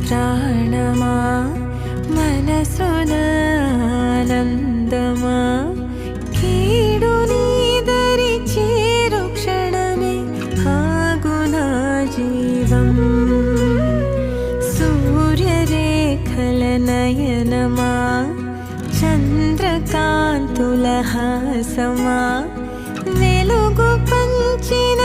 ప్రాణమా మనసున ఆనందమా కీడు నీదరి చేరు క్షణమే ఆగునా జీవం సూర్యరేఖల నయనమా చంద్రకాంతుల హాసమా వెలుగు పంచిన